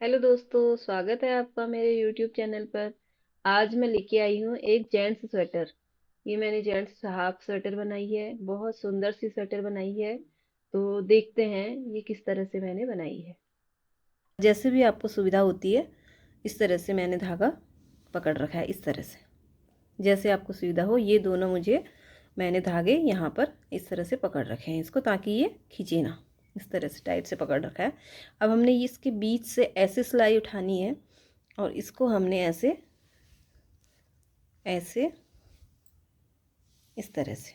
Hello दोस्तों, स्वागत है आपका मेरे यूट्यूब चैनल पर। आज मैं लेके आई हूँ एक जेंट्स स्वेटर। ये मैंने जेंट्स हाफ स्वेटर बनाई है, बहुत सुंदर सी स्वेटर बनाई है। तो देखते हैं ये किस तरह से मैंने बनाई है। जैसे भी आपको सुविधा होती है इस तरह से मैंने धागा पकड़ रखा है। इस तरह से जैसे आपको सुविधा हो, ये दोनों मैंने धागे यहाँ पर इस तरह से पकड़ रखे हैं इसको, ताकि ये खींचे ना। इस तरह से टाइट से पकड़ रखा है। अब हमने इसके बीच से ऐसे सिलाई उठानी है और इसको हमने ऐसे ऐसे इस तरह से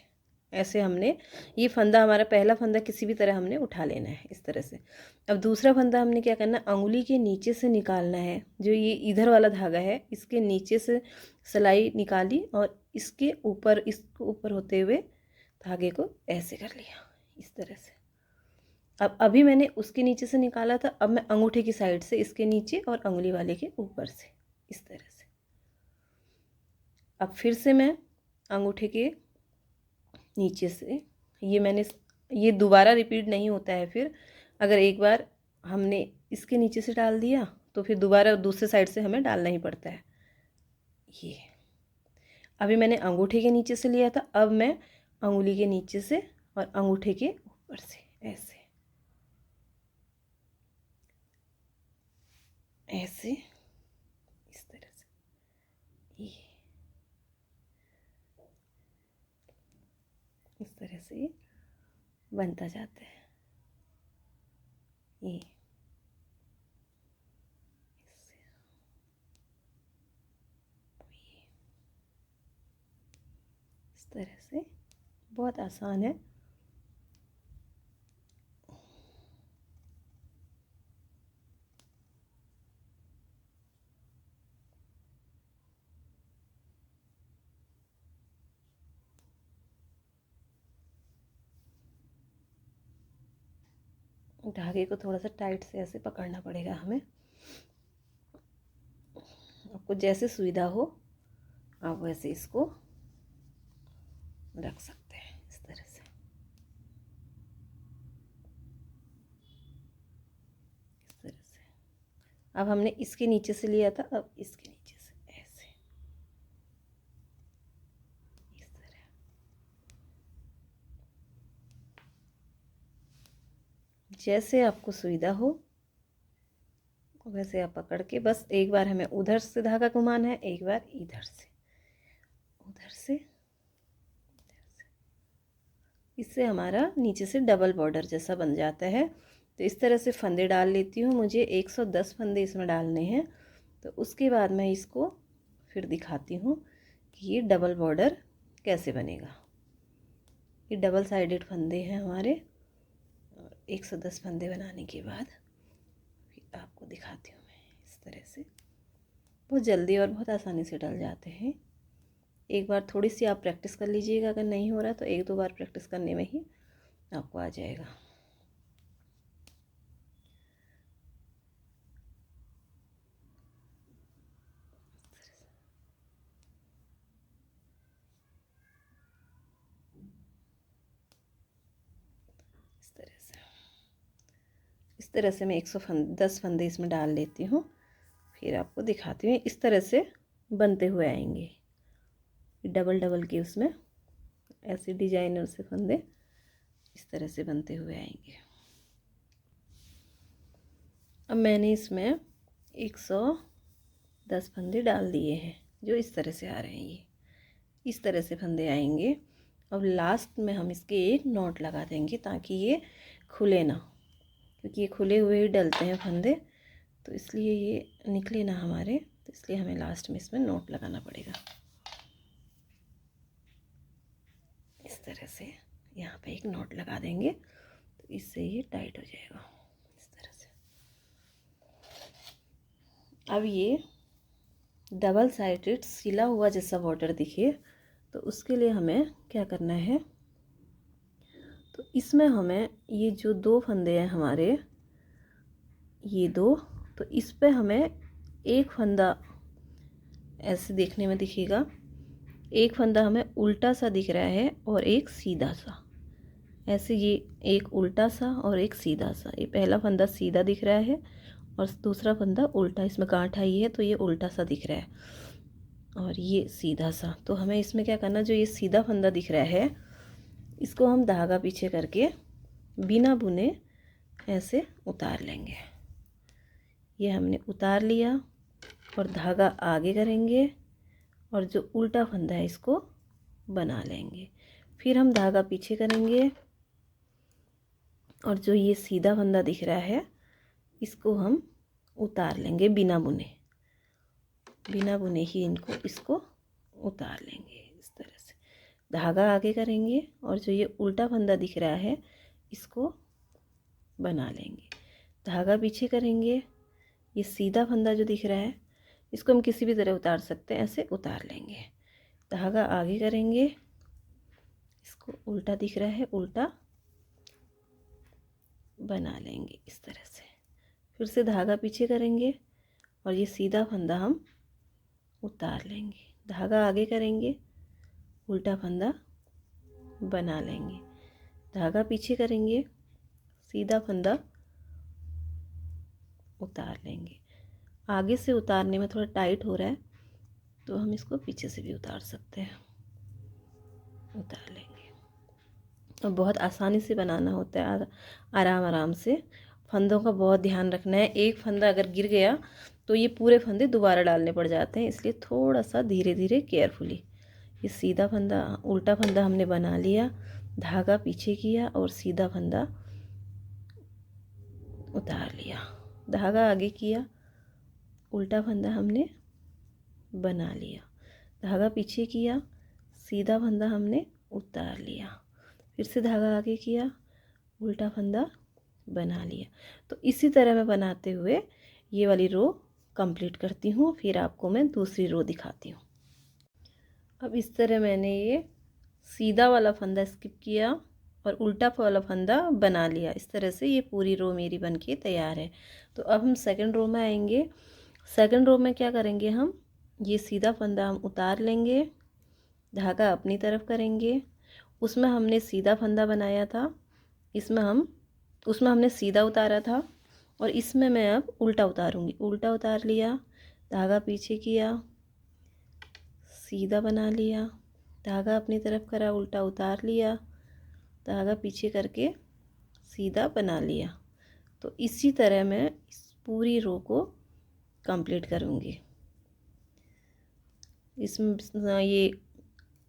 ऐसे हमने ये फंदा, हमारा पहला फंदा किसी भी तरह हमने उठा लेना है इस तरह से। अब दूसरा फंदा हमने क्या करना, अंगुली के नीचे से निकालना है। जो ये इधर वाला धागा है इसके नीचे से सिलाई निकाली और इसके ऊपर, इसको ऊपर होते हुए धागे को ऐसे कर लिया इस तरह से। अब अभी मैंने उसके नीचे से निकाला था, अब मैं अंगूठे की साइड से इसके नीचे और अंगुली वाले के ऊपर से इस तरह से। अब फिर से मैं अंगूठे के नीचे से, ये दोबारा रिपीट नहीं होता है। फिर अगर एक बार हमने इसके नीचे से डाल दिया तो फिर दोबारा दूसरे साइड से हमें डालना ही पड़ता है। ये अभी मैंने अंगूठे के नीचे से लिया था, अब मैं अंगुली के नीचे से और अंगूठे के ऊपर से ऐसे ऐसे इस तरह से, ये इस तरह से बनता जाता है। ये इस तरह से बहुत आसान है। धागे को थोड़ा सा टाइट से ऐसे पकड़ना पड़ेगा हमें। आपको जैसे सुविधा हो आप वैसे इसको रख सकते हैं इस तरह से। इस तरह से अब हमने इसके नीचे से लिया था, अब इसके नीचे से ऐसे इस तरह। जैसे आपको सुविधा हो वैसे आप पकड़ के, बस एक बार हमें उधर से धागा घुमाना है, एक बार इधर से, उधर से, इधर से। इससे हमारा नीचे से डबल बॉर्डर जैसा बन जाता है। तो इस तरह से फंदे डाल लेती हूँ। मुझे 110 फंदे इसमें डालने हैं। तो उसके बाद मैं इसको फिर दिखाती हूँ कि ये डबल बॉर्डर कैसे बनेगा। ये डबल साइडेड फंदे हैं हमारे, और 110 फंदे बनाने के बाद फिर आपको दिखाती हूँ मैं। इस तरह से बहुत जल्दी और बहुत आसानी से डल जाते हैं। एक बार थोड़ी सी आप प्रैक्टिस कर लीजिएगा, अगर नहीं हो रहा तो एक दो बार प्रैक्टिस करने में ही आपको आ जाएगा। इस तरह से मैं 110 फंदे इसमें डाल लेती हूँ। फिर आपको दिखाती हूँ इस तरह से बनते हुए आएंगे डबल डबल के, उसमें ऐसे डिजाइनर से फंदे इस तरह से बनते हुए आएंगे। अब मैंने इसमें 110 फंदे डाल दिए हैं जो इस तरह से आ रहे हैं। ये इस तरह से फंदे आएंगे। अब लास्ट में हम इसके एक नॉट लगा देंगे ताकि ये खुले ना, क्योंकि ये खुले हुए ही डलते हैं फंदे, तो इसलिए ये निकले ना हमारे, तो इसलिए हमें लास्ट में इसमें नॉट लगाना पड़ेगा। इस तरह से यहाँ पे एक नॉट लगा देंगे तो इससे ये टाइट हो जाएगा इस तरह से। अब ये डबल साइडेड सिला हुआ जैसा बॉर्डर दिखे तो उसके लिए हमें क्या करना है, तो इसमें हमें ये जो दो फंदे हैं हमारे, ये दो, तो इस पे हमें एक फंदा ऐसे देखने में दिखेगा, एक फंदा हमें उल्टा सा दिख रहा है और एक सीधा सा, ऐसे ये एक उल्टा सा और एक सीधा सा। ये पहला फंदा सीधा दिख रहा है और दूसरा फंदा उल्टा, इसमें गांठ आई है तो ये उल्टा सा दिख रहा है और ये सीधा सा। तो हमें इसमें क्या करना, जो ये सीधा फंदा दिख रहा है इसको हम धागा पीछे करके बिना बुने ऐसे उतार लेंगे। ये हमने उतार लिया और धागा आगे करेंगे और जो उल्टा फंदा है इसको बना लेंगे। फिर हम धागा पीछे करेंगे और जो ये सीधा फंदा दिख रहा है इसको हम उतार लेंगे बिना बुने। बिना बुने ही इसको उतार लेंगे इस तरह से। धागा आगे करेंगे और जो ये उल्टा फंदा दिख रहा है इसको बना लेंगे। धागा पीछे करेंगे, ये सीधा फंदा जो दिख रहा है इसको हम किसी भी तरह उतार सकते हैं, ऐसे उतार लेंगे। धागा आगे करेंगे, इसको उल्टा दिख रहा है, उल्टा बना लेंगे इस तरह से। फिर से धागा पीछे करेंगे और ये सीधा फंदा हम उतार लेंगे। धागा आगे करेंगे, उल्टा फंदा बना लेंगे। धागा पीछे करेंगे, सीधा फंदा उतार लेंगे। आगे से उतारने में थोड़ा टाइट हो रहा है तो हम इसको पीछे से भी उतार सकते हैं। उतार लेंगे और बहुत आसानी से बनाना होता है, आराम आराम से। फंदों का बहुत ध्यान रखना है, एक फंदा अगर गिर गया तो ये पूरे फंदे दोबारा डालने पड़ जाते हैं, इसलिए थोड़ा सा धीरे धीरे केयरफुली। ये सीधा फंदा, उल्टा फंदा हमने बना लिया, धागा पीछे किया और सीधा फंदा उतार लिया। धागा आगे किया, उल्टा फंदा हमने बना लिया। धागा पीछे किया, सीधा फंदा हमने उतार लिया। फिर से धागा आगे किया, उल्टा फंदा बना लिया। तो इसी तरह मैं बनाते हुए ये वाली रो कंप्लीट करती हूँ, फिर आपको मैं दूसरी रो दिखाती हूँ। अब इस तरह मैंने ये सीधा वाला फंदा स्किप किया और उल्टा वाला फंदा बना लिया। इस तरह से ये पूरी रो मेरी बनके तैयार है। तो अब हम सेकंड रो में आएंगे। सेकंड रो में क्या करेंगे, हम ये सीधा फंदा हम उतार लेंगे, धागा अपनी तरफ करेंगे। उसमें हमने सीधा फंदा बनाया था, उसमें हमने सीधा उतारा था और इसमें मैं अब उल्टा उतारूंगी। उल्टा उतार लिया, धागा पीछे किया, सीधा बना लिया, धागा अपनी तरफ करा, उल्टा उतार लिया, धागा पीछे करके सीधा बना लिया। तो इसी तरह मैं इस पूरी रो को कंप्लीट करूँगी। इसमें ये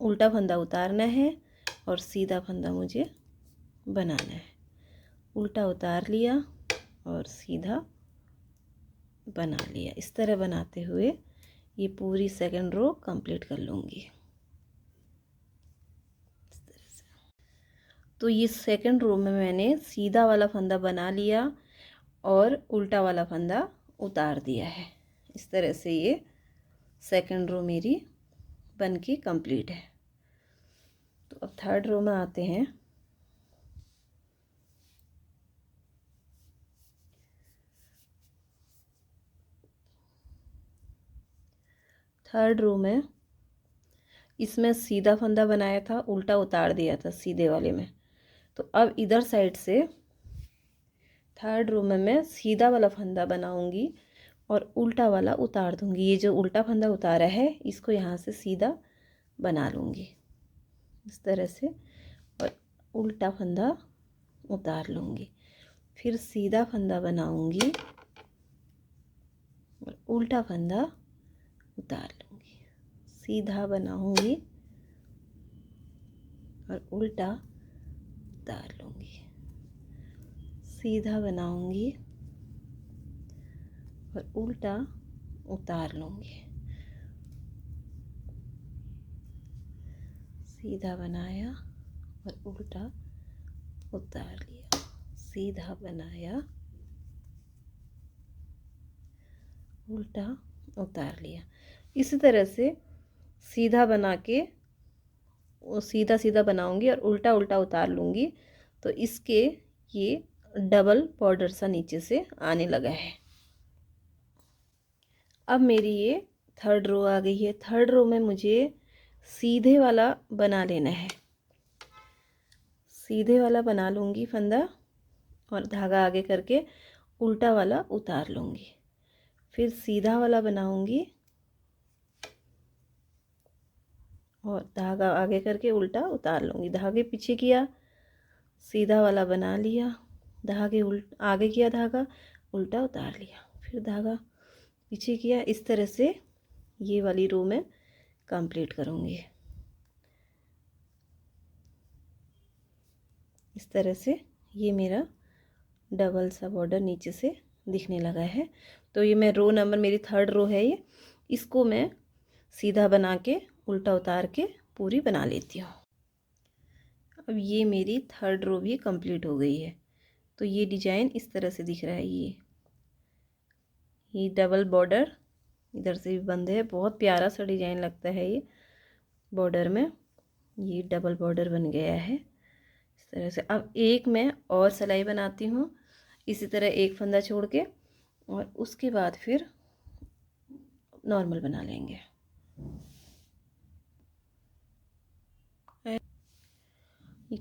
उल्टा फंदा उतारना है और सीधा फंदा मुझे बनाना है। उल्टा उतार लिया और सीधा बना लिया। इस तरह बनाते हुए ये पूरी सेकंड रो कंप्लीट कर लूँगी इस तरह से। तो ये सेकंड रो में मैंने सीधा वाला फंदा बना लिया और उल्टा वाला फंदा उतार दिया है। इस तरह से ये सेकंड रो मेरी बनके कंप्लीट है। तो अब थर्ड रो में आते हैं। थर्ड रो में इसमें सीधा फंदा बनाया था, उल्टा उतार दिया था सीधे वाले में। तो अब इधर साइड से थर्ड रो में मैं सीधा वाला फंदा बनाऊंगी और उल्टा वाला उतार दूंगी। ये जो उल्टा फंदा उतारा है इसको यहाँ से सीधा बना लूँगी इस तरह से और उल्टा फंदा उतार लूँगी। फिर सीधा फंदा बनाऊंगी और उल्टा फंदा उतार लूँगी। सीधा बनाऊंगी और उल्टा उतार लूँगी। सीधा बनाऊंगी और उल्टा उतार लूँगी। सीधा बनाया और उल्टा उतार लिया। सीधा बनाया, उल्टा उतार लिया। इसी तरह से सीधा बना के सीधा सीधा बनाऊंगी और उल्टा उल्टा उतार लूँगी। तो इसके ये डबल बॉर्डर सा नीचे से आने लगा है। अब मेरी ये थर्ड रो आ गई है। थर्ड रो में मुझे सीधे वाला बना लेना है। सीधे वाला बना लूँगी फंदा और धागा आगे करके उल्टा वाला उतार लूँगी, फिर सीधा वाला बनाऊँगी और धागा आगे करके उल्टा उतार लूँगी। धागे पीछे किया, सीधा वाला बना लिया, धागे आगे किया, धागा उल्टा उतार लिया, फिर धागा पीछे किया। इस तरह से ये वाली रो में कंप्लीट करूँगी। इस तरह से ये मेरा डबल सा बॉर्डर नीचे से दिखने लगा है। तो ये मैं रो नंबर, मेरी 3rd रो है ये, इसको मैं सीधा बना के उल्टा उतार के पूरी बना लेती हूँ। अब ये मेरी 3rd रो भी कंप्लीट हो गई है। तो ये डिजाइन इस तरह से दिख रहा है। ये डबल बॉर्डर इधर से भी बंद है, बहुत प्यारा सा डिजाइन लगता है ये बॉर्डर में। ये डबल बॉर्डर बन गया है इस तरह से। अब एक मैं और सिलाई बनाती हूँ इसी तरह, एक फंदा छोड़ के, और उसके बाद फिर नॉर्मल बना लेंगे।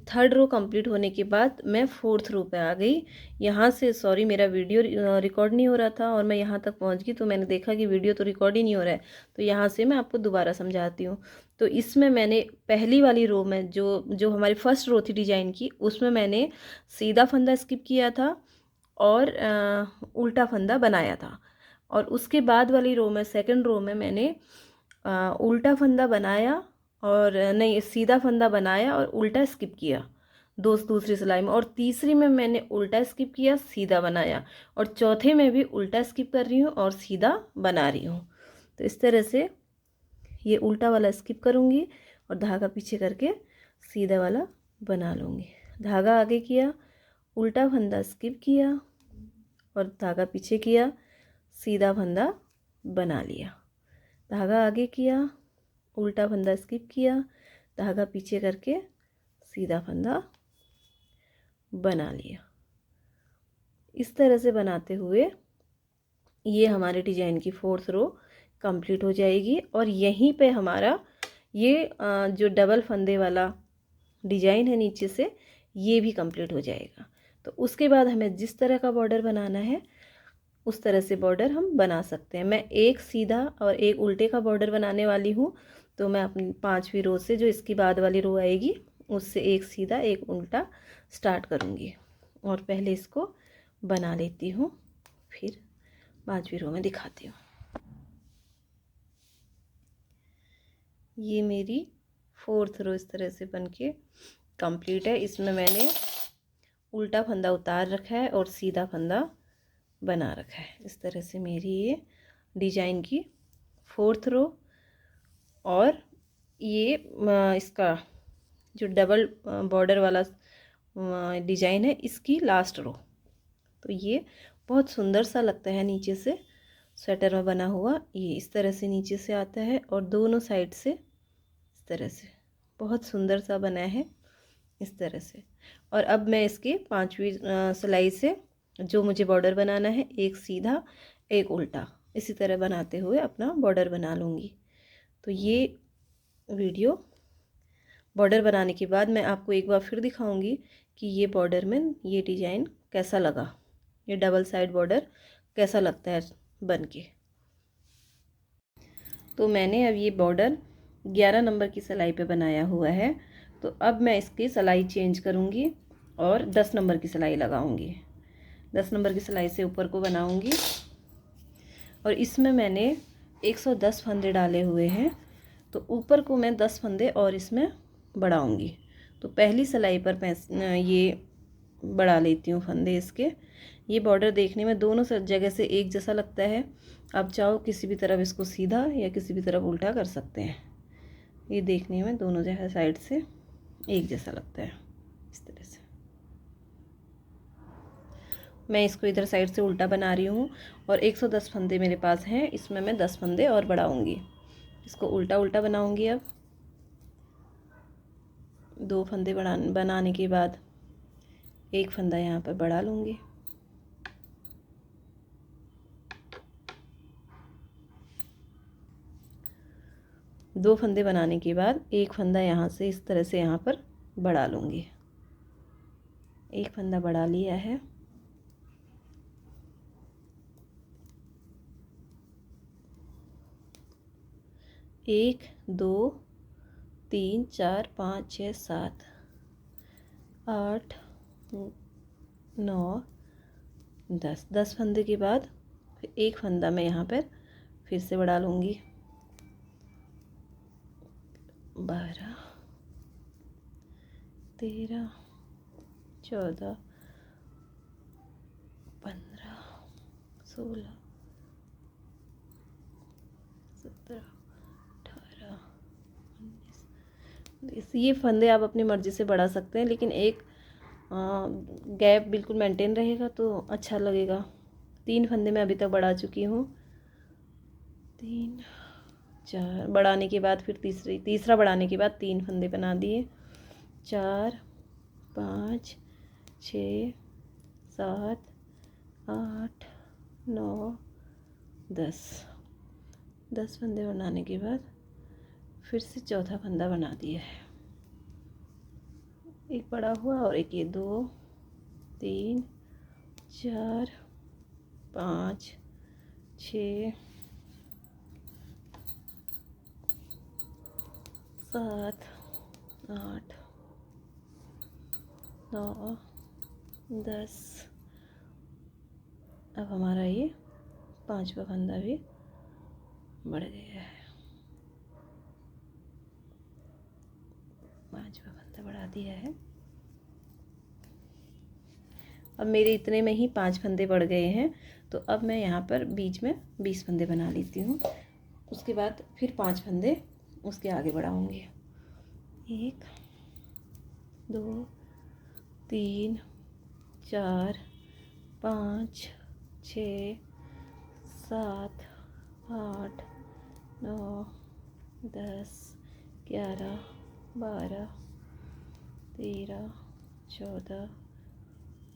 थर्ड रो कंप्लीट होने के बाद मैं 4th रो पे आ गई। यहाँ से सॉरी, मेरा वीडियो रिकॉर्ड नहीं हो रहा था और मैं यहाँ तक पहुँच गई, तो मैंने देखा कि वीडियो तो रिकॉर्ड ही नहीं हो रहा है। तो यहाँ से मैं आपको दोबारा समझाती हूँ। तो इसमें मैंने पहली वाली रो में जो हमारी फर्स्ट रो थी डिजाइन की, उसमें मैंने सीधा फंदा स्किप किया था और उल्टा फंदा बनाया था। और उसके बाद वाली रो में, सेकंड रो में, मैंने उल्टा फंदा बनाया और नहीं, सीधा फंदा बनाया और उल्टा स्किप किया दूसरी सिलाई में। और तीसरी में मैंने उल्टा स्किप किया, सीधा बनाया, और चौथे में भी उल्टा स्किप कर रही हूँ और सीधा बना रही हूँ। तो इस तरह से ये उल्टा वाला स्किप करूँगी और धागा पीछे करके सीधा वाला बना लूँगी। धागा आगे किया, उल्टा फंदा स्किप किया और धागा पीछे किया, सीधा फंदा बना लिया। धागा आगे किया, उल्टा फंदा स्किप किया, धागा पीछे करके सीधा फंदा बना लिया। इस तरह से बनाते हुए ये हमारे डिजाइन की 4th रो कंप्लीट हो जाएगी। और यहीं पे हमारा ये जो डबल फंदे वाला डिजाइन है नीचे से, ये भी कंप्लीट हो जाएगा। तो उसके बाद हमें जिस तरह का बॉर्डर बनाना है उस तरह से बॉर्डर हम बना सकते हैं। मैं एक सीधा और एक उल्टे का बॉर्डर बनाने वाली हूँ। तो मैं अपनी 5वीं रो से, जो इसकी बाद वाली रो आएगी, उससे एक सीधा एक उल्टा स्टार्ट करूँगी और पहले इसको बना लेती हूँ, फिर 5वीं रो में दिखाती हूँ। ये मेरी 4th रो इस तरह से बनके कंप्लीट है। इसमें मैंने उल्टा फंदा उतार रखा है और सीधा फंदा बना रखा है। इस तरह से मेरी ये डिजाइन की 4th रो और ये इसका जो डबल बॉर्डर वाला डिजाइन है, इसकी लास्ट रो। तो ये बहुत सुंदर सा लगता है नीचे से स्वेटर में बना हुआ। ये इस तरह से नीचे से आता है और दोनों साइड से इस तरह से बहुत सुंदर सा बना है इस तरह से। और अब मैं इसके 5वीं सिलाई से जो मुझे बॉर्डर बनाना है, एक सीधा एक उल्टा, इसी तरह बनाते हुए अपना बॉर्डर बना लूँगी। तो ये वीडियो बॉर्डर बनाने के बाद मैं आपको एक बार फिर दिखाऊंगी कि ये बॉर्डर में ये डिज़ाइन कैसा लगा, ये डबल साइड बॉर्डर कैसा लगता है बन के। तो मैंने अब ये बॉर्डर 11 नंबर की सिलाई पे बनाया हुआ है। तो अब मैं इसकी सिलाई चेंज करूँगी और 10 नंबर की सिलाई लगाऊंगी। 10 नंबर की सिलाई से ऊपर को बनाऊंगी और इसमें मैंने 110 फंदे डाले हुए हैं। तो ऊपर को मैं 10 फंदे और इसमें बढ़ाऊंगी। तो पहली सिलाई पर ये बढ़ा लेती हूँ फंदे इसके। ये बॉर्डर देखने में दोनों जगह से एक जैसा लगता है। आप चाहो किसी भी तरफ इसको सीधा या किसी भी तरफ उल्टा कर सकते हैं। ये देखने में दोनों जगह साइड से एक जैसा लगता है इस तरह से। मैं इसको इधर साइड से उल्टा बना रही हूँ और 110 फंदे मेरे पास हैं, इसमें मैं 10 फंदे और बढ़ाऊँगी। इसको उल्टा उल्टा बनाऊँगी। अब 2 फंदे बनाने के बाद एक फंदा यहाँ पर बढ़ा लूँगी। दो फंदे बनाने के बाद एक फंदा यहाँ से इस तरह से यहाँ पर बढ़ा लूँगी। एक फंदा बढ़ा लिया है। 1 2 3 4 5 6 7 8 9 10। 10 फंदे के बाद फिर एक फंदा मैं यहाँ पर फिर से बढ़ा लूँगी। 12 13 14 15 16 17 18 19। ये फंदे आप अपनी मर्ज़ी से बढ़ा सकते हैं, लेकिन एक गैप बिल्कुल मेंटेन रहेगा तो अच्छा लगेगा। 3 फंदे मैं अभी तक बढ़ा चुकी हूँ। 3 4 बढ़ाने के बाद फिर तीसरा बढ़ाने के बाद 3 फंदे बना दिए। 4 5 6 7 8 9 10। 10 फंदे बनाने के बाद फिर से चौथा फंदा बना दिया है। एक बड़ा हुआ और एक ये 2 3 4 5 6 7 8 9 10। अब हमारा ये 5वां फंदा भी बढ़ गया है। 5वां फंदा बढ़ा दिया है। अब मेरे इतने में ही 5 फंदे बढ़ गए हैं, तो अब मैं यहाँ पर बीच में 20 फंदे बना लेती हूँ। उसके बाद फिर 5 फंदे उसके आगे बढ़ाऊँगी। 1 2 3 4 5 6 7 8 9 10 11 12 13 14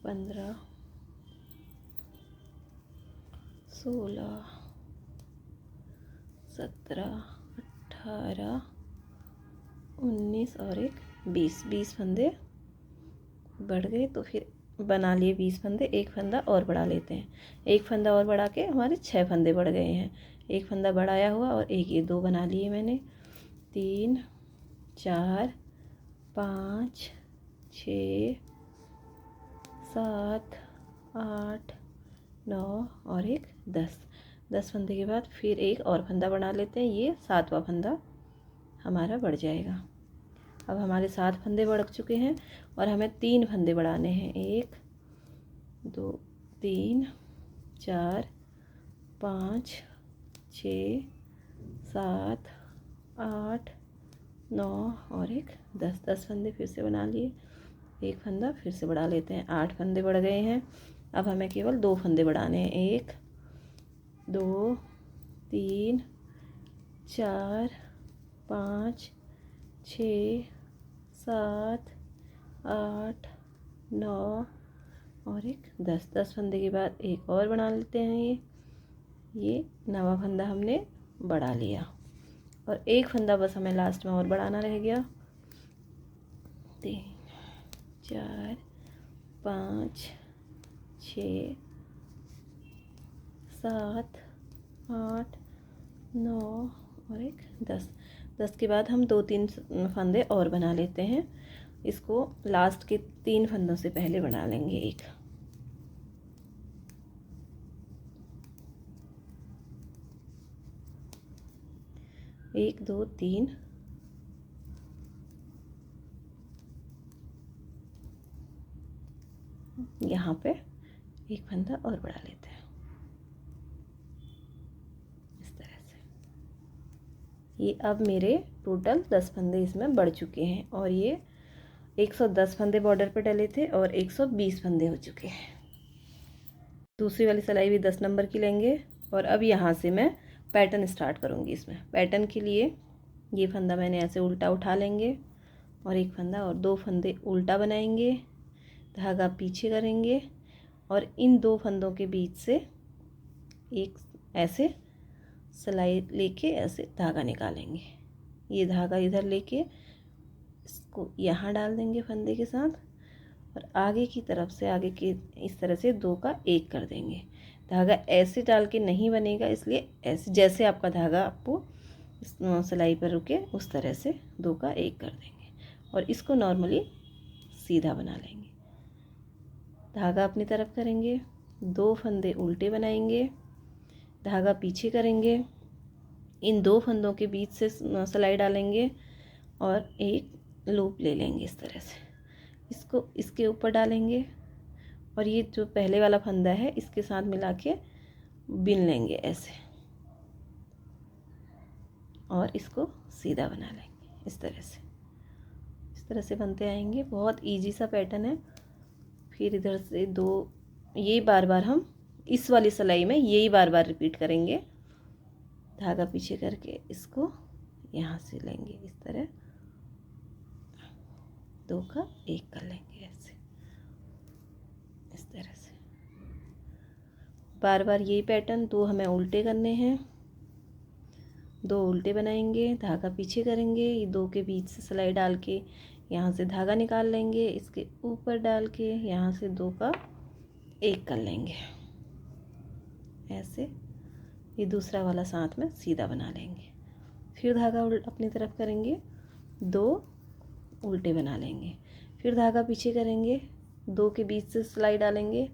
15 16 17 18 19 और एक 20 फंदे बढ़ गए। तो फिर बना लिए 20 फंदे। एक फंदा और बढ़ा लेते हैं। एक फंदा और बढ़ा के हमारे 6 फंदे बढ़ गए हैं। एक फंदा बढ़ाया हुआ और एक ये 2 बना लिए मैंने। 3 4 5 6 7 8 9 और एक 10। 10 फंदे के बाद फिर एक और फंदा बना लेते हैं। ये 7वां फंदा हमारा बढ़ जाएगा। अब हमारे 7 फंदे बढ़ चुके हैं और हमें 3 फंदे बढ़ाने हैं। 1 2 3 4 5 6 7 8 9 और एक 10। 10 फंदे फिर से बना लिए। एक फंदा फिर से बढ़ा लेते हैं। 8 फंदे बढ़ गए हैं। अब हमें केवल 2 फंदे बढ़ाने हैं। 1 2 3 4 5 6 7 8 9 और एक 10। 10 फंदे के बाद एक और बना लेते हैं। ये 9वां फंदा हमने बढ़ा लिया और एक फंदा बस हमें लास्ट में और बढ़ाना रह गया। 3 4 5 6 7 8 9 और एक 10। 10 के बाद हम 2-3 फंदे और बना लेते हैं। इसको लास्ट के 3 फंदों से पहले बना लेंगे। 1 2 3 यहाँ पे एक फंदा और बढ़ा लेते हैं इस तरह से। ये अब मेरे टोटल 10 फंदे इसमें बढ़ चुके हैं और ये 110 फंदे बॉर्डर पे डले थे और 120 फंदे हो चुके हैं। दूसरी वाली सिलाई भी 10 नंबर की लेंगे और अब यहाँ से मैं पैटर्न स्टार्ट करूँगी। इसमें पैटर्न के लिए ये फंदा मैंने ऐसे उल्टा उठा लेंगे और एक फंदा और 2 फंदे उल्टा बनाएंगे, धागा पीछे करेंगे और इन 2 फंदों के बीच से एक ऐसे सिलाई लेके ऐसे धागा निकालेंगे। ये धागा इधर लेके इसको यहाँ डाल देंगे फंदे के साथ और आगे की तरफ से आगे के इस तरह से 2 का 1 कर देंगे। धागा ऐसे डाल के नहीं बनेगा, इसलिए ऐसे जैसे आपका धागा आपको इस सिलाई पर रुके उस तरह से 2 का 1 कर देंगे और इसको नॉर्मली सीधा बना लेंगे। धागा अपनी तरफ करेंगे, 2 फंदे उल्टे बनाएंगे, धागा पीछे करेंगे, इन 2 फंदों के बीच से सिलाई डालेंगे और एक लूप ले लेंगे इस तरह से, इसको इसके ऊपर डालेंगे और ये जो पहले वाला फंदा है इसके साथ मिला के बिन लेंगे ऐसे और इसको सीधा बना लेंगे इस तरह से बनते आएंगे। बहुत इजी सा पैटर्न है। फिर इधर से 2 ये बार बार हम इस वाली सिलाई में यही बार बार रिपीट करेंगे। धागा पीछे करके इसको यहाँ से लेंगे इस तरह, 2 का 1 कर लेंगे ऐसे, इस तरह से बार बार यही पैटर्न। 2 हमें उल्टे करने हैं, 2 उल्टे बनाएंगे, धागा पीछे करेंगे, ये 2 के बीच से सिलाई डाल के यहाँ से धागा निकाल लेंगे, इसके ऊपर डाल के यहाँ से 2 का 1 कर लेंगे ऐसे। ये दूसरा वाला साथ में सीधा बना लेंगे। फिर धागा अपनी तरफ करेंगे, 2 उल्टे बना लेंगे, फिर धागा पीछे करेंगे, 2 के बीच से सिलाई डालेंगे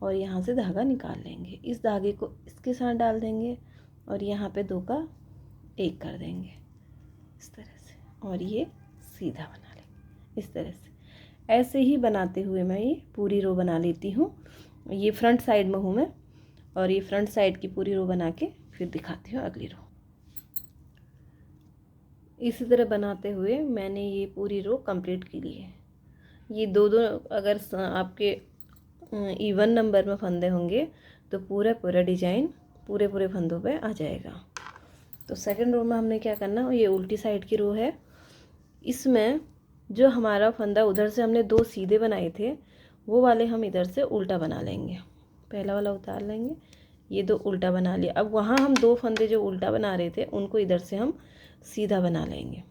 और यहाँ से धागा निकाल लेंगे। इस धागे को इसके साथ डाल देंगे और यहाँ पे 2 का 1 कर देंगे इस तरह से और ये सीधा बना लेंगे इस तरह से। ऐसे ही बनाते हुए मैं ये पूरी रो बना लेती हूँ। ये फ्रंट साइड में हूँ मैं और ये फ्रंट साइड की पूरी रो बना के फिर दिखाती हूँ अगली रो। इसी तरह बनाते हुए मैंने ये पूरी रो कंप्लीट की ली है। ये 2-2 अगर आपके इवन नंबर में फंदे होंगे तो पूरा डिजाइन पूरे फंदों पे आ जाएगा। तो सेकंड रो में हमने क्या करना, ये उल्टी साइड की रो है, इसमें जो हमारा फंदा उधर से हमने 2 सीधे बनाए थे वो वाले हम इधर से उल्टा बना लेंगे। पहला वाला उतार लेंगे, ये 2 उल्टा बना लिया। अब वहाँ हम 2 फंदे जो उल्टा बना रहे थे उनको इधर से हम सीधा बना लेंगे।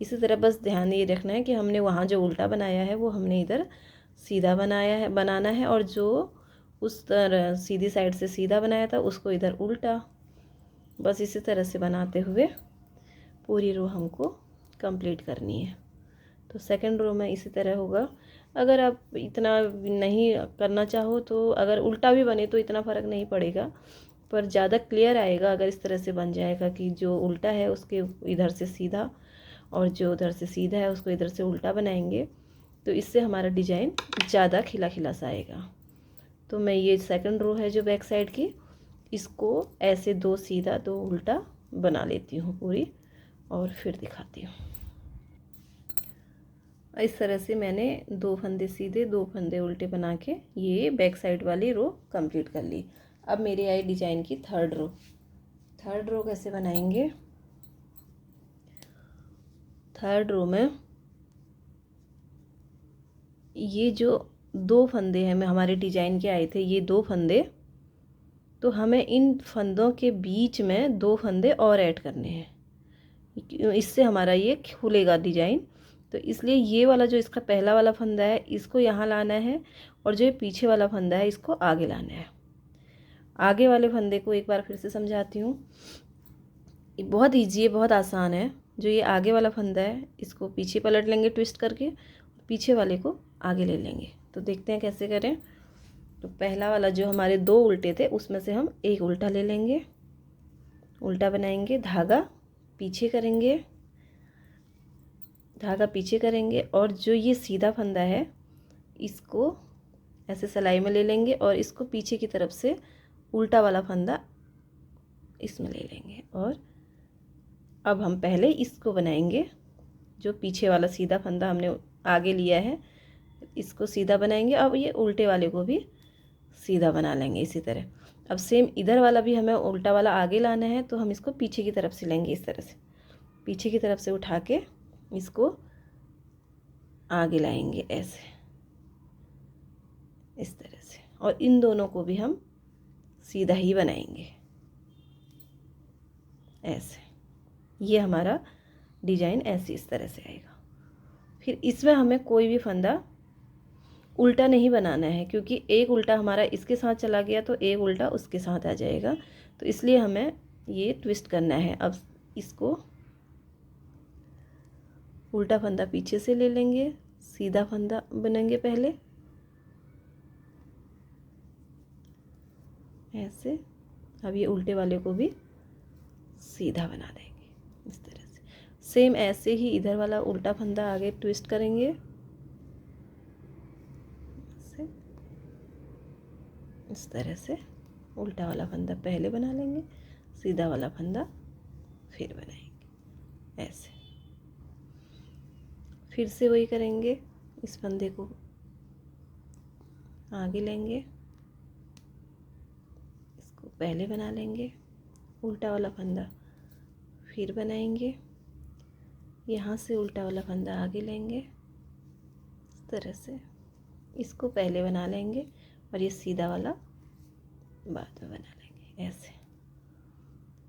इसी तरह बस ध्यान ये रखना है कि हमने वहाँ जो उल्टा बनाया है वो हमने इधर सीधा बनाना है और जो उस तरह सीधी साइड से सीधा बनाया था उसको इधर उल्टा। बस इसी तरह से बनाते हुए पूरी रो हमको कंप्लीट करनी है। तो सेकंड रो में इसी तरह होगा। अगर आप इतना नहीं करना चाहो तो अगर उल्टा भी बने तो इतना फ़र्क नहीं पड़ेगा, पर ज़्यादा क्लियर आएगा अगर इस तरह से बन जाएगा कि जो उल्टा है उसके इधर से सीधा और जो उधर से सीधा है उसको इधर से उल्टा बनाएंगे तो इससे हमारा डिज़ाइन ज़्यादा खिला खिला सा आएगा। तो मैं ये सेकंड रो है जो बैक साइड की, इसको ऐसे 2 सीधा 2 उल्टा बना लेती हूँ पूरी और फिर दिखाती हूँ। इस तरह से मैंने 2 फंदे सीधे 2 फंदे उल्टे बना के ये बैक साइड वाली रो कंप्लीट कर ली। अब मेरी आई डिजाइन की थर्ड रो। थर्ड रो कैसे बनाएंगे, थर्ड रो में ये जो 2 फंदे हैं मैं हमारे डिजाइन के आए थे, ये 2 फंदे, तो हमें इन फंदों के बीच में 2 फंदे और ऐड करने हैं, इससे हमारा ये खुलेगा डिजाइन। तो इसलिए ये वाला जो इसका पहला वाला फंदा है इसको यहाँ लाना है और जो ये पीछे वाला फंदा है इसको आगे लाना है। आगे वाले फंदे को एक बार फिर से समझाती हूँ, बहुत ईजी है, बहुत आसान है। जो ये आगे वाला फंदा है इसको पीछे पलट लेंगे ट्विस्ट करके, पीछे वाले को आगे ले लेंगे। तो देखते हैं कैसे करें। तो पहला वाला जो हमारे 2 उल्टे थे उसमें से हम 1 उल्टा ले लेंगे, उल्टा बनाएंगे, धागा पीछे करेंगे, धागा पीछे करेंगे और जो ये सीधा फंदा है इसको ऐसे सिलाई में ले लेंगे और इसको पीछे की तरफ से उल्टा वाला फंदा इसमें ले लेंगे। और अब हम पहले इसको बनाएंगे, जो पीछे वाला सीधा फंदा हमने आगे लिया है इसको सीधा बनाएंगे। अब ये उल्टे वाले को भी सीधा बना लेंगे इसी तरह। अब सेम इधर वाला भी हमें उल्टा वाला आगे लाना है तो हम इसको पीछे की तरफ से लेंगे, इस तरह से पीछे की तरफ से उठा के इसको आगे लाएंगे ऐसे, इस तरह से। और इन दोनों को भी हम सीधा ही बनाएंगे ऐसे। ये हमारा डिजाइन ऐसे इस तरह से आएगा। फिर इसमें हमें कोई भी फंदा उल्टा नहीं बनाना है, क्योंकि एक उल्टा हमारा इसके साथ चला गया तो एक उल्टा उसके साथ आ जाएगा। तो इसलिए हमें ये ट्विस्ट करना है। अब इसको उल्टा फंदा पीछे से ले लेंगे, सीधा फंदा बनेंगे पहले ऐसे। अब ये उल्टे वाले को भी सीधा बना देंगे इस तरह से। सेम ऐसे ही इधर वाला उल्टा फंदा आगे ट्विस्ट करेंगे ऐसे, इस तरह से। उल्टा वाला फंदा पहले बना लेंगे, सीधा वाला फंदा फिर बनाएंगे ऐसे। फिर से वही करेंगे, इस फंदे को आगे लेंगे, इसको पहले बना लेंगे, उल्टा वाला फंदा फिर बनाएंगे, यहाँ से उल्टा वाला फंदा आगे लेंगे इस तरह से, इसको पहले बना लेंगे और ये सीधा वाला बाद में बना लेंगे ऐसे।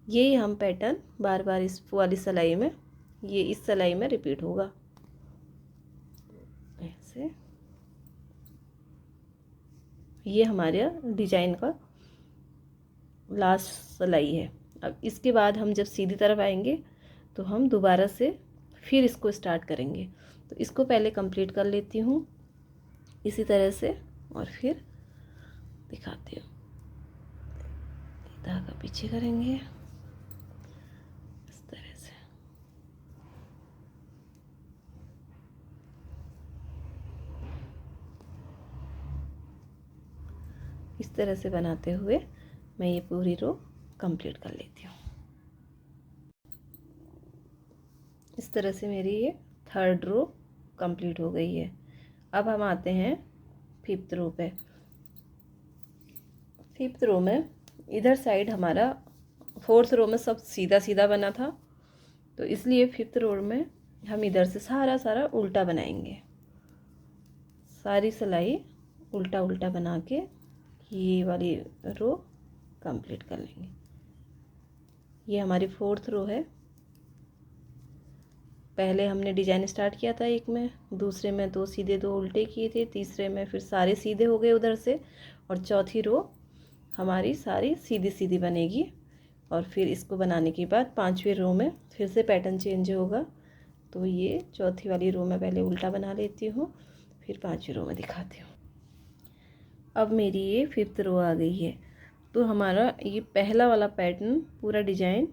यही हम पैटर्न बार बार इस वाली सिलाई में, ये इस सिलाई में रिपीट होगा ऐसे। ये हमारे डिजाइन का लास्ट सिलाई है। अब इसके बाद हम जब सीधी तरफ आएंगे तो हम दोबारा से फिर इसको स्टार्ट करेंगे। तो इसको पहले कंप्लीट कर लेती हूँ इसी तरह से और फिर दिखाती हूँ। धागा पीछे करेंगे इस तरह से। इस तरह से बनाते हुए मैं ये पूरी रो कंप्लीट कर लेती हूँ। इस तरह से मेरी ये थर्ड रो कंप्लीट हो गई है। अब हम आते हैं फिफ्थ रो पे। फिफ्थ रो में इधर साइड हमारा फोर्थ रो में सब सीधा सीधा बना था, तो इसलिए फिफ्थ रो में हम इधर से सारा उल्टा बनाएंगे। सारी सिलाई उल्टा उल्टा बना के ये वाली रो कंप्लीट कर लेंगे। ये हमारी फोर्थ रो है। पहले हमने डिजाइन स्टार्ट किया था एक में, दूसरे में 2 सीधे 2 उल्टे किए थे, तीसरे में फिर सारे सीधे हो गए उधर से, और चौथी रो हमारी सारी सीधी सीधी बनेगी। और फिर इसको बनाने के बाद पांचवी रो में फिर से पैटर्न चेंज होगा। तो ये चौथी वाली रो में पहले उल्टा बना लेती हूँ, फिर पांचवी रो में दिखाती हूँ। अब मेरी ये फिफ्थ रो आ गई है। तो हमारा ये पहला वाला पैटर्न पूरा डिजाइन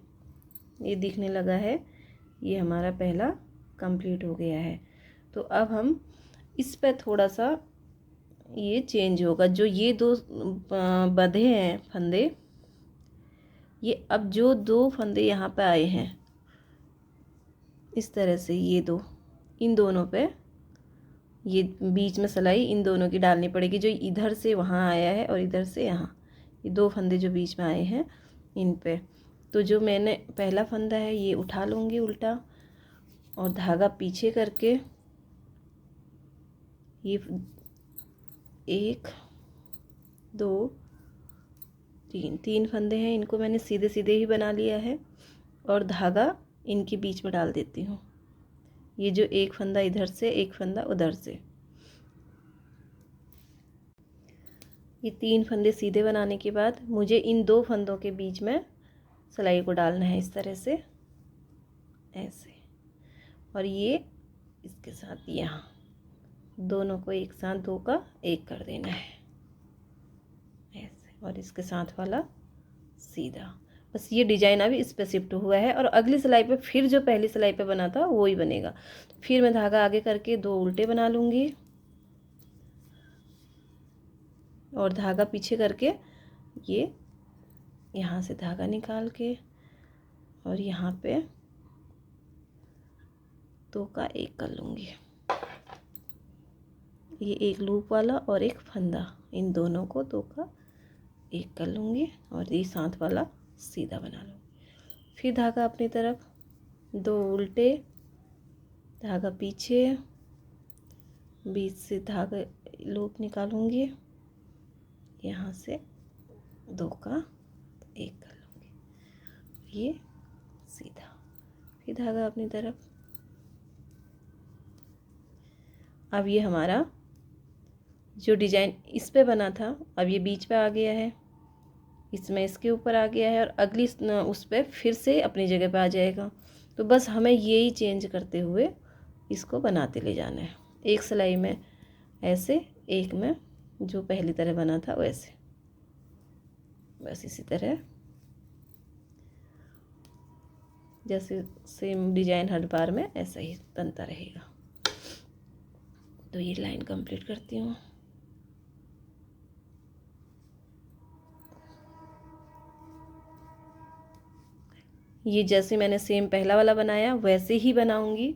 ये दिखने लगा है, ये हमारा पहला कंप्लीट हो गया है। तो अब हम इस पे थोड़ा सा ये चेंज होगा। जो ये 2 बंधे हैं फंदे, ये अब जो 2 फंदे यहाँ पे आए हैं इस तरह से, ये 2, इन दोनों पे ये बीच में सिलाई इन दोनों की डालनी पड़ेगी। जो इधर से वहाँ आया है और इधर से यहाँ, ये 2 फंदे जो बीच में आए हैं इन पे। तो जो मैंने पहला फंदा है ये उठा लूँगी उल्टा, और धागा पीछे करके ये 1 2 3 फंदे हैं, इनको मैंने सीधे सीधे ही बना लिया है और धागा इनके बीच में डाल देती हूँ। ये जो एक फंदा इधर से, एक फंदा उधर से, ये 3 फंदे सीधे बनाने के बाद मुझे इन 2 फंदों के बीच में सिलाई को डालना है इस तरह से ऐसे। और ये इसके साथ यहाँ दोनों को एक साथ 2 का 1 कर देना है ऐसे, और इसके साथ वाला सीधा। बस ये डिजाइन अभी इस पे शिफ्ट हुआ है, और अगली सिलाई पे फिर जो पहली सिलाई पे बना था वो ही बनेगा। फिर मैं धागा आगे करके 2 उल्टे बना लूँगी और धागा पीछे करके ये यहाँ से धागा निकाल के और यहाँ पे 2 का 1 कर लूँगी। ये एक लूप वाला और एक फंदा, इन दोनों को 2 का 1 कर लूँगी और ये साथ वाला सीधा बना लूँगी। फिर धागा अपनी तरफ 2 उल्टे, धागा पीछे, बीच से धागा लूप निकालूँगी, यहाँ से 2 का 1 कर लूँगी, ये सीधा। फिर धागा अपनी तरफ। अब ये हमारा जो डिजाइन इस पे बना था अब ये बीच पे आ गया है। इसमें इसके ऊपर आ गया है और अगली उस पर फिर से अपनी जगह पे आ जाएगा। तो बस हमें यही चेंज करते हुए इसको बनाते ले जाना है। एक सिलाई में ऐसे, एक में जो पहली तरह बना था वैसे, बस इसी तरह जैसे सेम डिजाइन हर बार में ऐसा ही बनता रहेगा। तो ये लाइन कंप्लीट करती हूँ। ये जैसे मैंने सेम पहला वाला बनाया वैसे ही बनाऊंगी।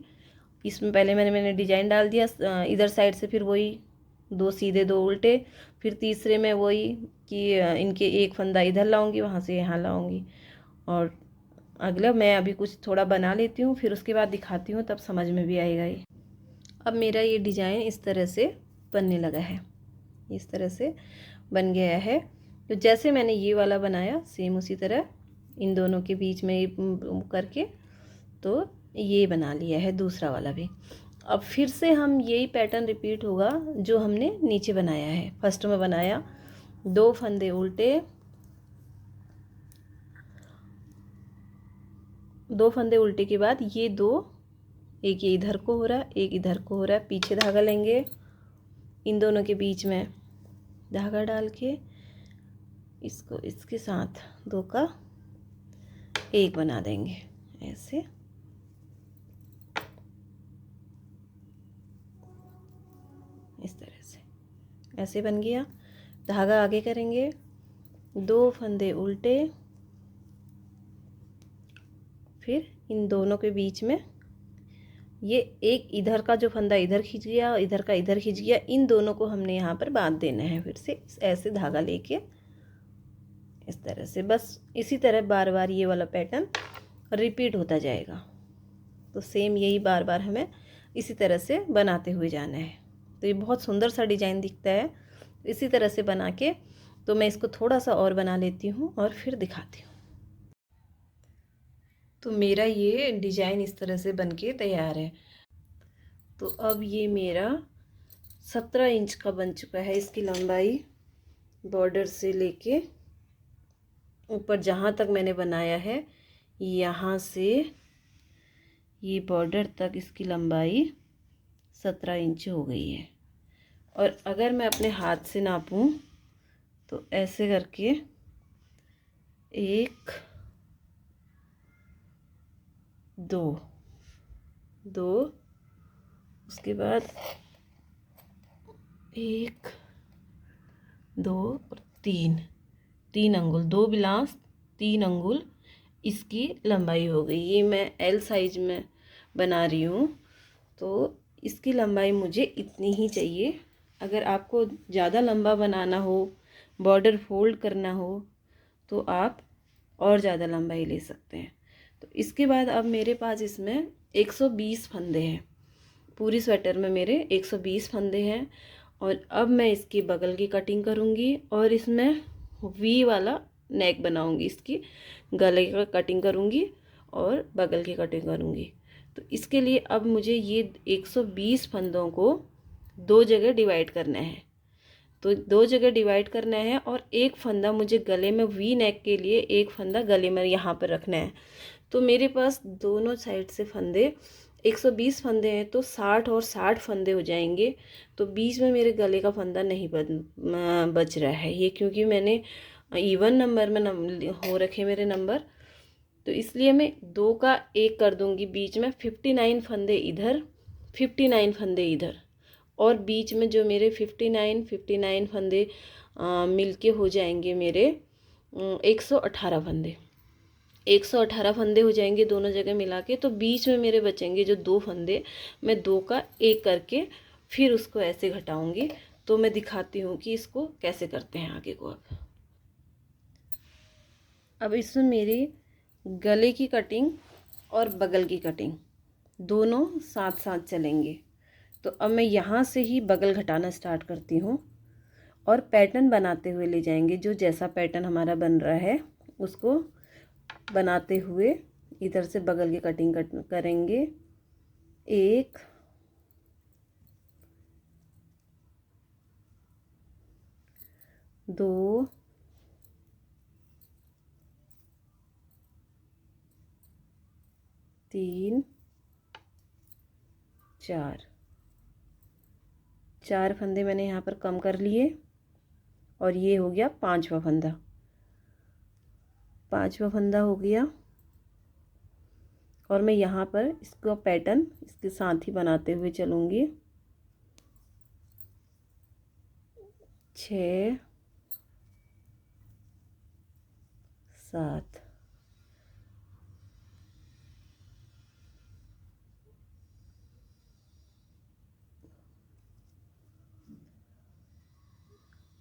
इसमें पहले मैंने डिजाइन डाल दिया इधर साइड से, फिर वही 2 सीधे 2 उल्टे, फिर तीसरे में वही कि इनके एक फंदा इधर लाऊंगी, वहाँ से यहाँ लाऊंगी। और अगला मैं अभी कुछ थोड़ा बना लेती हूँ, फिर उसके बाद दिखाती हूँ, तब समझ में भी आएगा ये। अब मेरा ये डिजाइन इस तरह से बनने लगा है, इस तरह से बन गया है। तो जैसे मैंने ये वाला बनाया सेम उसी तरह इन दोनों के बीच में ये करके तो ये बना लिया है दूसरा वाला भी। अब फिर से हम यही पैटर्न रिपीट होगा जो हमने नीचे बनाया है। फर्स्ट में बनाया 2 फंदे उल्टे, 2 फंदे उल्टे के बाद ये 2, एक ये इधर को हो रहा है, एक इधर को हो रहा है, पीछे धागा लेंगे, इन दोनों के बीच में धागा डाल के इसको इसके साथ 2 का 1 बना देंगे ऐसे। इस तरह से ऐसे बन गया। धागा आगे करेंगे, 2 फंदे उल्टे, फिर इन दोनों के बीच में ये एक इधर का जो फंदा इधर खींच गया और इधर का इधर खींच गया, इन दोनों को हमने यहाँ पर बांध देना है। फिर से ऐसे धागा लेके इस तरह से, बस इसी तरह बार बार ये वाला पैटर्न रिपीट होता जाएगा। तो सेम यही बार बार हमें इसी तरह से बनाते हुए जाना है। तो ये बहुत सुंदर सा डिजाइन दिखता है। इसी तरह से बना के तो मैं इसको थोड़ा सा और बना लेती हूँ और फिर दिखाती हूँ। तो मेरा ये डिजाइन इस तरह से बनके तैयार है। तो अब ये मेरा 17 इंच का बन चुका है। इसकी लंबाई बॉर्डर से लेके ऊपर जहाँ तक मैंने बनाया है, यहाँ से ये बॉर्डर तक इसकी लंबाई 17 इंच हो गई है। और अगर मैं अपने हाथ से नापूं तो ऐसे करके 1 2 2, उसके बाद 1 2 और 3 अंगुल, 2 बिलास 3 अंगुल इसकी लंबाई हो गई। ये मैं एल साइज में बना रही हूँ, तो इसकी लंबाई मुझे इतनी ही चाहिए। अगर आपको ज़्यादा लंबा बनाना हो, बॉर्डर फोल्ड करना हो, तो आप और ज़्यादा लंबाई ले सकते हैं। तो इसके बाद अब मेरे पास इसमें 120 फंदे हैं। पूरी स्वेटर में मेरे 120 फंदे हैं। और अब मैं इसकी बगल की कटिंग करूँगी और इसमें वी वाला नेक बनाऊँगी, इसकी गले का कटिंग करूँगी और बगल की कटिंग करूँगी। तो इसके लिए अब मुझे ये 120 फंदों को 2 जगह डिवाइड करना है। तो 2 जगह डिवाइड करना है और एक फंदा मुझे गले में वी नेक के लिए, एक फंदा गले में यहाँ पर रखना है। तो मेरे पास दोनों साइड से फंदे 120 फंदे हैं, तो 60 और 60 फंदे हो जाएंगे। तो बीच में मेरे गले का फंदा नहीं बच रहा है ये, क्योंकि मैंने इवन नंबर में हो रखे मेरे नंबर। तो इसलिए मैं 2 का 1 कर दूंगी बीच में, 59 फंदे इधर, 59 फंदे इधर, और बीच में जो मेरे 59 फंदे मिलके हो जाएंगे मेरे 118 फंदे। 118 फंदे हो जाएंगे दोनों जगह मिला के। तो बीच में मेरे बचेंगे जो 2 फंदे, मैं 2 का 1 करके फिर उसको ऐसे घटाऊंगी। तो मैं दिखाती हूँ कि इसको कैसे करते हैं आगे को। अब इसमें मेरी गले की कटिंग और बगल की कटिंग दोनों साथ साथ चलेंगे। तो अब मैं यहाँ से ही बगल घटाना स्टार्ट करती हूँ और पैटर्न बनाते हुए ले जाएंगे। जो जैसा पैटर्न हमारा बन रहा है उसको बनाते हुए इधर से बगल की कटिंग करेंगे। 1 2 3 4 फंदे मैंने यहाँ पर कम कर लिए और ये हो गया पांचवा फंदा हो गया। और मैं यहाँ पर इसका पैटर्न इसके साथ ही बनाते हुए चलूँगी। 6 7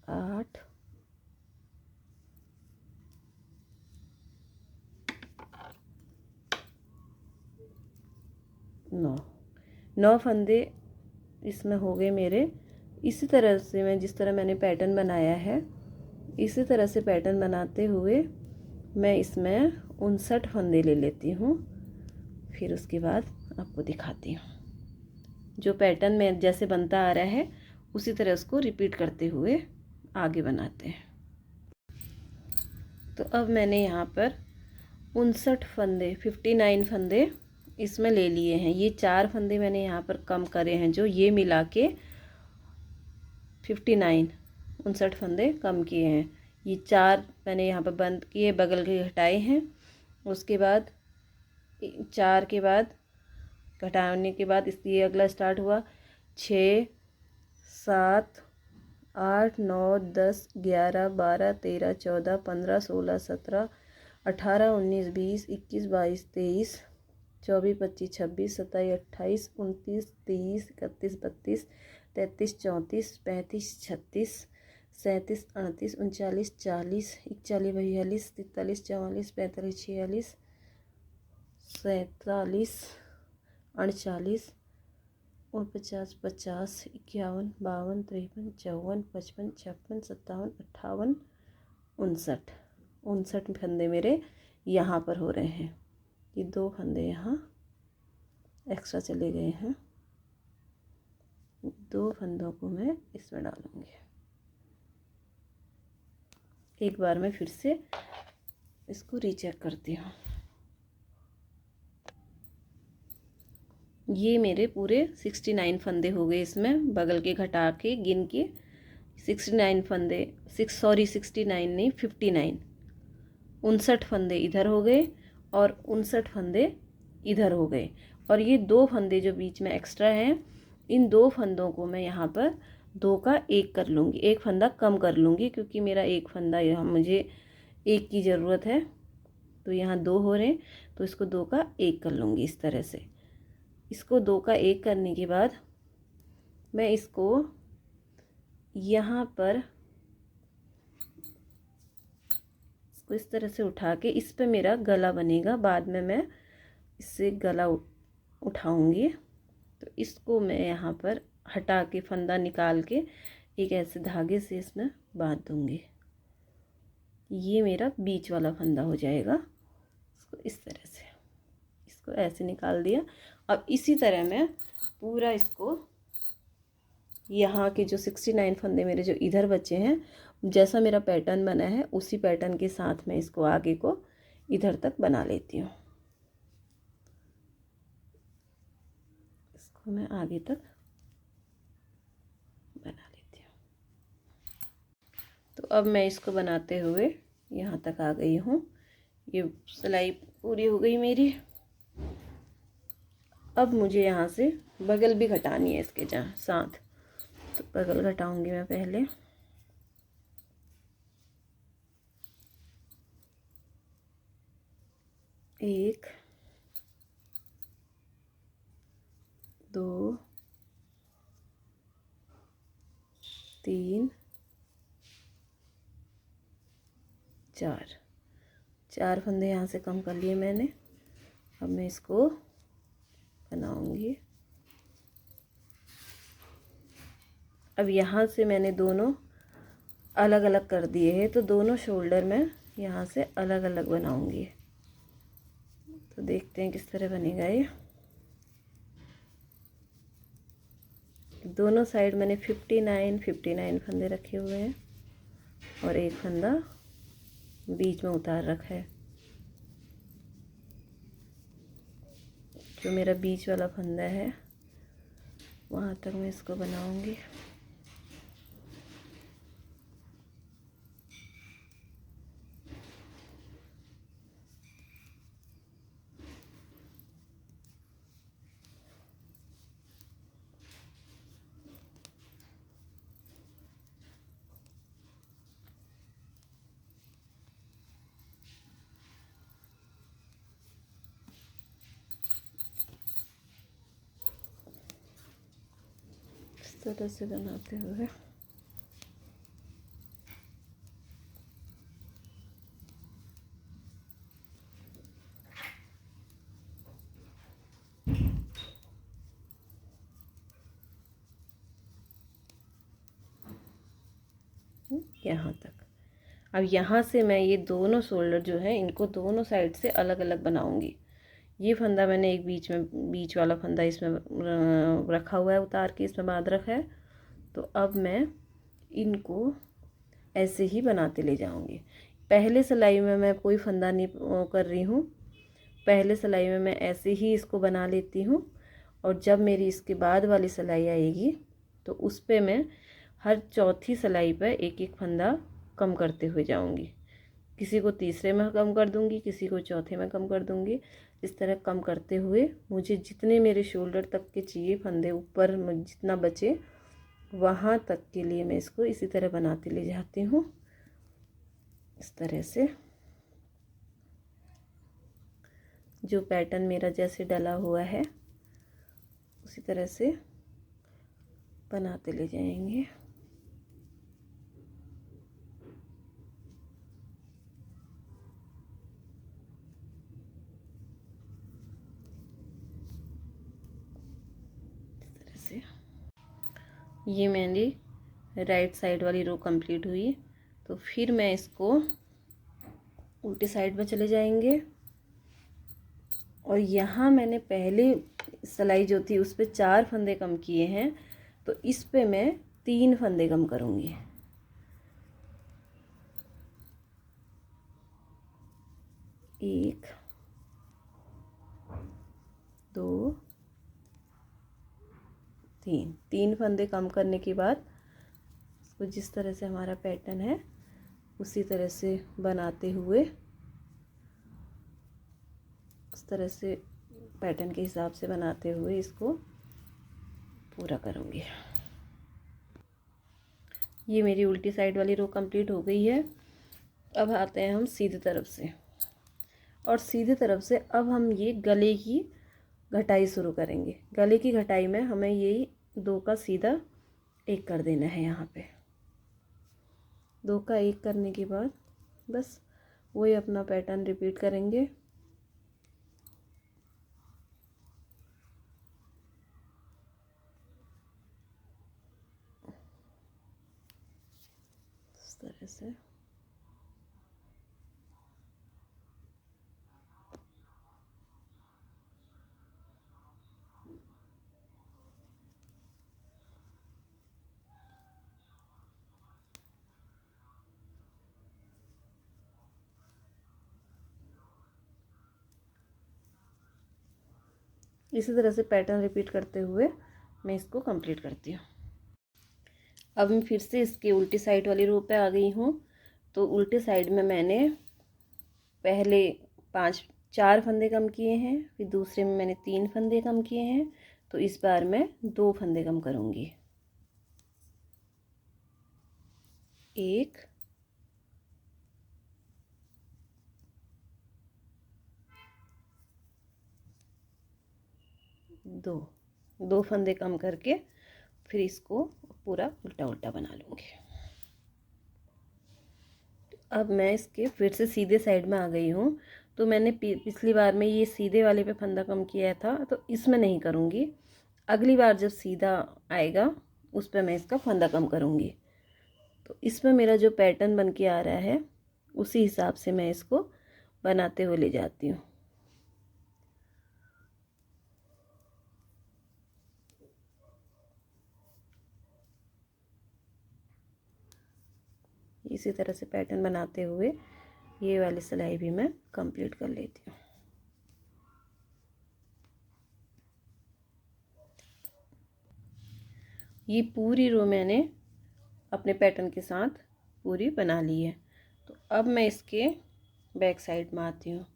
8 9 फंदे इसमें हो गए मेरे। इसी तरह से मैं जिस तरह मैंने पैटर्न बनाया है इसी तरह से पैटर्न बनाते हुए मैं इसमें 59 फंदे ले लेती हूँ। फिर उसके बाद आपको दिखाती हूँ जो पैटर्न में जैसे बनता आ रहा है उसी तरह उसको रिपीट करते हुए आगे बनाते हैं। तो अब मैंने यहाँ पर 59 फंदे 59 फंदे इसमें ले लिए हैं। ये 4 फंदे मैंने यहाँ पर कम करे हैं जो ये मिला के 59 फंदे कम किए हैं। ये 4 मैंने यहाँ पर बंद किए, बगल के घटाए हैं। उसके बाद 4 के बाद घटाने के बाद इसलिए अगला स्टार्ट हुआ 6 7 8 9 10 11 12 13 14 15 16 17 18 19 20 21 22 23 24 25 26 27 28 29 30 31 32 33 34 35 36 37 38 39 40 41 42 43 44 45 46 47 48 49 50 51 52 53 54 55 56 57 58 59 फंदे मेरे यहाँ पर हो रहे हैं। ये 2 फंदे यहाँ एक्स्ट्रा चले गए हैं। 2 फंदों को मैं इसमें डालूँगी। एक बार मैं फिर से इसको रीचेक करती हूँ। ये मेरे पूरे 69 फंदे हो गए। इसमें बगल के घटा के गिन के 69 फंदे 69 नहीं 59 59 फंदे इधर हो गए और 59 फंदे इधर हो गए। और ये 2 फंदे जो बीच में एक्स्ट्रा हैं इन 2 फंदों को मैं यहाँ पर 2 का 1 कर लूँगी। 1 फंदा कम कर लूँगी क्योंकि मेरा 1 फंदा यहाँ मुझे 1 की ज़रूरत है तो यहाँ 2 हो रहे हैं तो इसको 2 का 1 कर लूँगी। इस तरह से इसको 2 का 1 करने के बाद मैं इसको यहाँ पर इसको इस तरह से उठा के इस पे मेरा गला बनेगा। बाद में मैं इससे गला उठाऊंगी तो इसको मैं यहाँ पर हटा के फंदा निकाल के एक ऐसे धागे से इसमें बांध दूंगी। ये मेरा बीच वाला फंदा हो जाएगा। इसको इस तरह से इसको ऐसे निकाल दिया। अब इसी तरह मैं पूरा इसको यहाँ के जो 69 फंदे मेरे जो इधर बचे हैं जैसा मेरा पैटर्न बना है उसी पैटर्न के साथ मैं इसको आगे को इधर तक बना लेती हूँ। इसको मैं आगे तक बना लेती हूँ। तो अब मैं इसको बनाते हुए यहाँ तक आ गई हूँ। ये सिलाई पूरी हो गई मेरी। अब मुझे यहाँ से बगल भी घटानी है इसके साथ। तो बगल घटाऊंगी मैं पहले। एक 2 3 4 फंदे यहाँ से कम कर लिए मैंने। अब मैं इसको बनाऊंगी। अब यहाँ से मैंने दोनों अलग अलग कर दिए हैं तो दोनों शोल्डर में यहाँ से अलग अलग बनाऊंगी। तो देखते हैं किस तरह बनेगा ये। दोनों साइड मैंने 59 फंदे रखे हुए हैं और एक फंदा बीच में उतार रखा है। जो मेरा बीच वाला फंदा है वहाँ तक मैं इसको बनाऊंगी। इस तरह से बनाते हुए यहाँ तक। अब यहाँ से मैं ये दोनों शोल्डर जो है इनको दोनों साइड से अलग अलग बनाऊंगी। ये फंदा मैंने एक बीच वाला फंदा इसमें रखा हुआ है, उतार के इसमें बांध रखा है। तो अब मैं इनको ऐसे ही बनाते ले जाऊंगी। पहले सिलाई में मैं कोई फंदा नहीं कर रही हूँ, पहले सिलाई में मैं ऐसे ही इसको बना लेती हूँ। और जब मेरी इसके बाद वाली सिलाई आएगी तो उस पर मैं हर चौथी सिलाई पर एक एक फंदा कम करते हुए जाऊंगी। किसी को तीसरे में कम कर दूंगी, किसी को चौथे में कम कर दूंगी। इस तरह कम करते हुए मुझे जितने मेरे शोल्डर तक के चाहिए फंदे, ऊपर जितना बचे वहाँ तक के लिए मैं इसको इसी तरह बनाते ले जाती हूँ। इस तरह से जो पैटर्न मेरा जैसे डला हुआ है उसी तरह से बनाते ले जाएंगे। ये मेरी राइट साइड वाली रो कंप्लीट हुई। तो फिर मैं इसको उल्टी साइड में चले जाएंगे। और यहाँ मैंने पहले सिलाई जो थी उस पर 4 फंदे कम किए हैं, तो इस पे मैं 3 फंदे कम करूँगी। 1 2 3 फंदे कम करने के बाद इसको जिस तरह से हमारा पैटर्न है उसी तरह से बनाते हुए, उस तरह से पैटर्न के हिसाब से बनाते हुए इसको पूरा करूँगी। ये मेरी उल्टी साइड वाली रो कंप्लीट हो गई है। अब आते हैं हम सीधी तरफ से, और सीधी तरफ से अब हम ये गले की घटाई शुरू करेंगे। गले की घटाई में हमें यही 2 का सीधा 1 कर देना है। यहाँ पे 2 का 1 करने के बाद बस वही अपना पैटर्न रिपीट करेंगे। इस तरह से इसी तरह से पैटर्न रिपीट करते हुए मैं इसको कंप्लीट करती हूँ। अब मैं फिर से इसके उल्टी साइड वाली रो पे आ गई हूँ। तो उल्टी साइड में मैंने पहले 4 फंदे कम किए हैं, फिर दूसरे में मैंने 3 फंदे कम किए हैं। तो इस बार मैं 2 फंदे कम करूँगी। 1 2 फंदे कम करके फिर इसको पूरा उल्टा उल्टा बना लूँगी। अब मैं इसके फिर से सीधे साइड में आ गई हूँ। तो मैंने पिछली बार में ये सीधे वाले पे फंदा कम किया था, तो इसमें नहीं करूँगी। अगली बार जब सीधा आएगा उस पर मैं इसका फंदा कम करूँगी। तो इसमें मेरा जो पैटर्न बन के आ रहा है उसी हिसाब से मैं इसको बनाते हुए ले जाती हूँ। इसी तरह से पैटर्न बनाते हुए ये वाली सिलाई भी मैं कंप्लीट कर लेती हूँ। ये पूरी रो मैंने अपने पैटर्न के साथ पूरी बना ली है। तो अब मैं इसके बैक साइड में आती हूँ।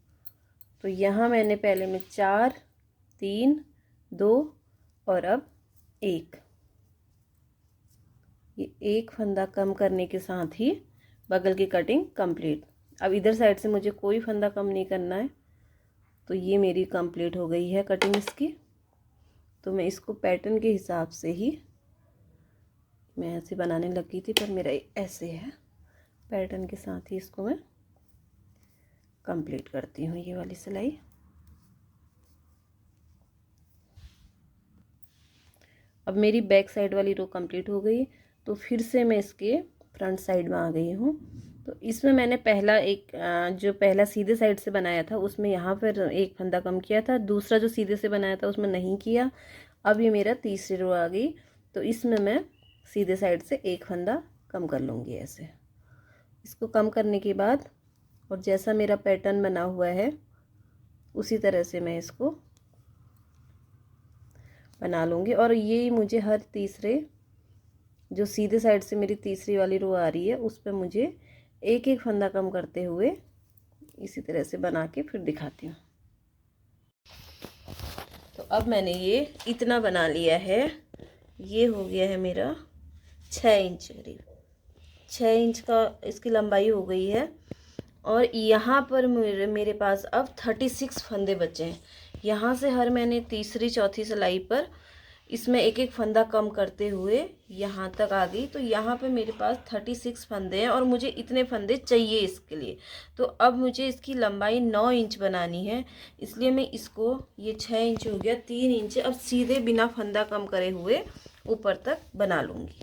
तो यहाँ मैंने पहले में 4, 3, 2 और अब 1, ये एक फंदा कम करने के साथ ही बगल की कटिंग कंप्लीट। अब इधर साइड से मुझे कोई फंदा कम नहीं करना है। तो ये मेरी कंप्लीट हो गई है कटिंग इसकी। तो मैं इसको पैटर्न के हिसाब से ही, मैं ऐसे बनाने लगी थी पर मेरा ऐसे है, पैटर्न के साथ ही इसको मैं कंप्लीट करती हूँ ये वाली सिलाई। अब मेरी बैक साइड वाली रो कंप्लीट हो गई। तो फिर से मैं इसके फ्रंट साइड में आ गई हूँ। तो इसमें मैंने पहला एक जो पहला सीधे साइड से बनाया था उसमें यहाँ पर एक फंदा कम किया था, दूसरा जो सीधे से बनाया था उसमें नहीं किया। अब ये मेरा तीसरी रो आ गई। तो इसमें मैं सीधे साइड से एक फंदा कम कर लूँगी ऐसे। इसको कम करने के बाद और जैसा मेरा पैटर्न बना हुआ है उसी तरह से मैं इसको बना लूँगी। और ये मुझे हर तीसरे, जो सीधे साइड से मेरी तीसरी वाली रो आ रही है उस पर मुझे एक एक फंदा कम करते हुए इसी तरह से बना के फिर दिखाती हूँ। तो अब मैंने ये इतना बना लिया है। ये हो गया है मेरा 6 इंच, करीब 6 इंच का इसकी लंबाई हो गई है। और यहाँ पर मेरे पास अब 36 फंदे बचे हैं। यहाँ से हर मैंने तीसरी चौथी सिलाई पर इसमें एक एक फंदा कम करते हुए यहाँ तक आ गई। तो यहाँ पे मेरे पास 36 फंदे हैं और मुझे इतने फंदे चाहिए इसके लिए। तो अब मुझे इसकी लंबाई 9 इंच बनानी है, इसलिए मैं इसको, ये 6 इंच हो गया, 3 इंच अब सीधे बिना फंदा कम करे हुए ऊपर तक बना लूँगी।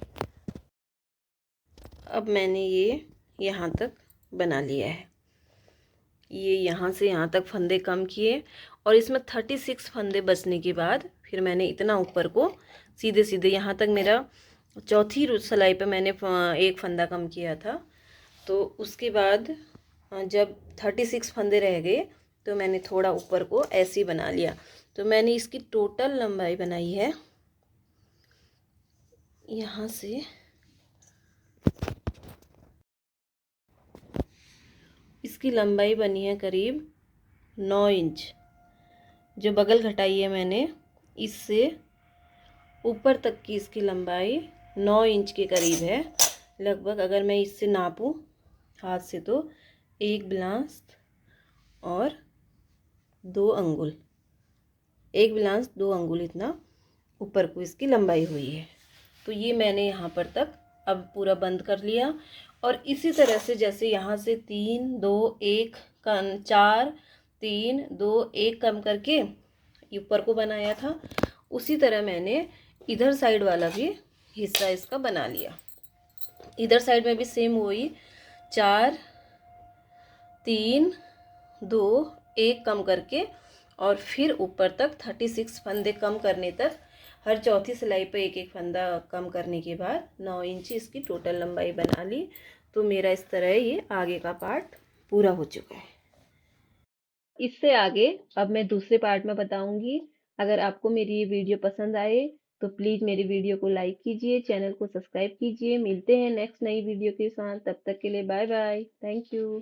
अब मैंने ये यहाँ तक बना लिया है। ये यहाँ से यहाँ तक फंदे कम किए और इसमें 36 फंदे बचने के बाद फिर मैंने इतना ऊपर को सीधे सीधे यहाँ तक, मेरा चौथी सिलाई पे मैंने एक फंदा कम किया था। तो उसके बाद जब 36 फंदे रह गए तो मैंने थोड़ा ऊपर को ऐसे ही बना लिया। तो मैंने इसकी टोटल लंबाई बनाई है यहाँ से, इसकी लंबाई बनी है करीब 9 इंच। जो बगल घटाई है मैंने इससे ऊपर तक की इसकी लंबाई 9 इंच के करीब है लगभग। अगर मैं इससे नापूं हाथ से तो 1 बिलांस और 2 अंगुल, 1 बिलांस 2 अंगुल इतना ऊपर को इसकी लंबाई हुई है। तो ये मैंने यहाँ पर तक अब पूरा बंद कर लिया। और इसी तरह से जैसे यहाँ से 3, 2, 1 4, 3, 2, 1 कम करके ऊपर को बनाया था, उसी तरह मैंने इधर साइड वाला भी हिस्सा इसका बना लिया। इधर साइड में भी सेम वही 4, 3, 2, 1 कम करके और फिर ऊपर तक 36 फंदे कम करने तक हर चौथी सिलाई पर एक एक फंदा कम करने के बाद 9 इंच इसकी टोटल लंबाई बना ली। तो मेरा इस तरह ये आगे का पार्ट पूरा हो चुका है। इससे आगे अब मैं दूसरे पार्ट में बताऊंगी। अगर आपको मेरी ये वीडियो पसंद आए तो प्लीज़ मेरी वीडियो को लाइक कीजिए, चैनल को सब्सक्राइब कीजिए। मिलते हैं नेक्स्ट नई वीडियो के साथ, तब तक के लिए बाय बाय, थैंक यू।